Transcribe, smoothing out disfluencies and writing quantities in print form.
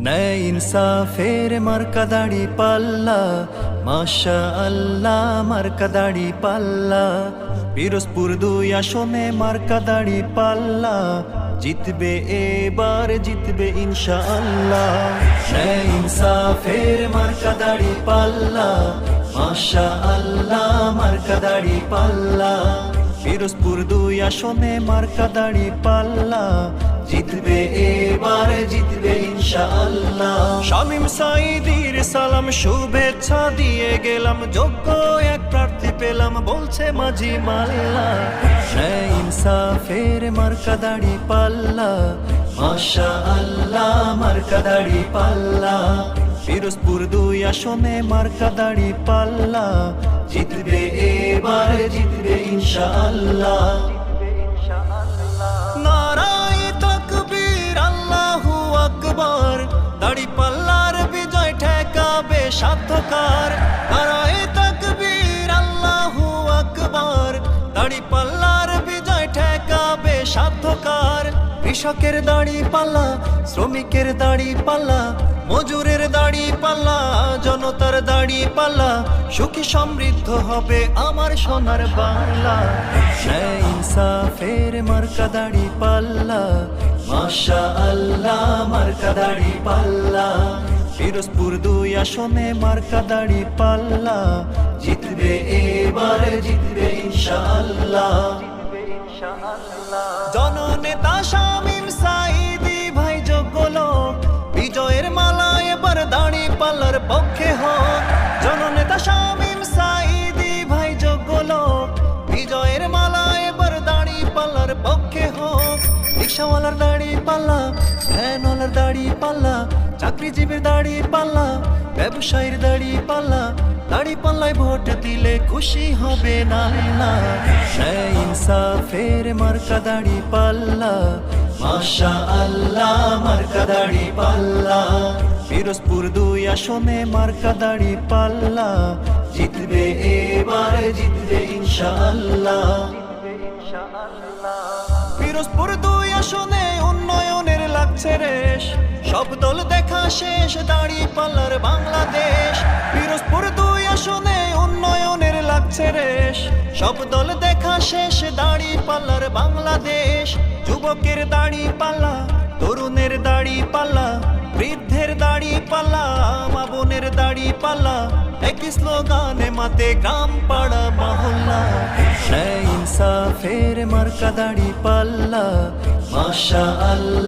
ন্যায় ইনসাফের মার্কা দাড়ি পাল্লা, মাশা আল্লাহ মার্কা দাড়ি পাল্লা। পিরোজপুর 2 আসনে মার্কা দাড়ি পাল্লা, জিতবে এবার জিতবে ইনশাআল্লাহ। ন্যায় ইনসাফের মার্কা দাড়ি পাল্লা, মাশা আল্লাহ মার্কা দাড়ি পাল্লা। পিরোজপুর 2 আসনে মার্কা দাড়ি পাল্লা, জিতবে এবার জিতবে ইনশাআল্লাহ। শামীম সাঈদীর সালাম শুভেচ্ছা দিয়ে গেলাম, যোগ্য এক প্রার্থী পেলাম বলছে মাঝি মাল্লা। ন্যায় ইনসাফের মার্কা দাড়ি পাল্লা, মাশা আল্লাহ মার্কা দাড়ি পাল্লা। পিরোজপুর 2 আসনে মার্কা দাড়ি পাল্লা, জিতবে এবার জিতবে ইনশাআল্লাহ। নারায়ে তাকবীর আল্লাহু আকবার, দাড়ি পাল্লার বিজয় ঠেকাবে সাধ্যকার। নারায়ে তাকবীর আল্লাহু আকবার, দাড়ি পাল্লার বিজয় ঠেকাবে সাধ্যকার। কৃষকের দাড়ি পাল্লা, শ্রমিকের দাড়ি পাল্লা, মজুরের দাড়ি পাল্লা, জনতার দাড়ি পাল্লা, সুখী সমৃদ্ধ হবে আমার সোনার বাংলা। ন্যায় ইনসাফের মার্কা দাড়ি পাল্লা, মাশা আল্লাহ মার্কা দাড়ি পাল্লা। পিরোজপুর 2 আসনে মার্কা দাড়ি পাল্লা, জিতবে এবার জিতবে ইনশাআল্লাহ। জননেতা শামীম সাঈদী ভাই যোগ্য লোক, বিজয়ের মালা এবার দাড়ি পাল্লার পক্ষে হোক। জননেতা শামীম সাঈদী ভাই যোগ্য লোক, বিজয়ের মালা এবার দাড়ি পাল্লার পক্ষে হোক। রিকশাওয়ালার দাড়ি পাল্লা, ভ্যানওয়ালার দাড়ি পাল্লা, চাকরিজীবীর দাড়ি পাল্লা, ব্যবসায়ীর দাড়ি পাল্লা, দাড়ি পাল্লায় ভোট দিলে খুশি হবে নাল্লা। ন্যায় ইনসাফের মার্কা দাড়ি পাল্লা, মাশা আল্লাহ মার্কা দাড়ি পাল্লা। পিরোজপুর 2 আসনে মার্কা দাড়ি পাল্লা, জিতবে এবার জিতবে ইনশাআল্লাহ। পিরোজপুর 2 আসনে উন্নয়নের লাগছে রেশ, সব দল দেখা শেষ দাড়ি পাল্লার বাংলাদেশ। পিরোজপুর 2 আসনে উন্নয়নের লাগছে রেশ, সব দল দেখা শেষ দাড়ি পাল্লার বাংলাদেশ। যুবকের দাড়ি পাল্লা, তরুণের দাড়ি পাল্লা, বৃদ্ধের দাড়ি পাল্লা, মা বোনের দাড়ি পাল্লা, একই স্লোগানে মাতে গ্রাম পাড়া মহল্লা। ন্যায় ইনসাফের মার্কা দাড়ি পাল্লা, মাশা আল্লাহ।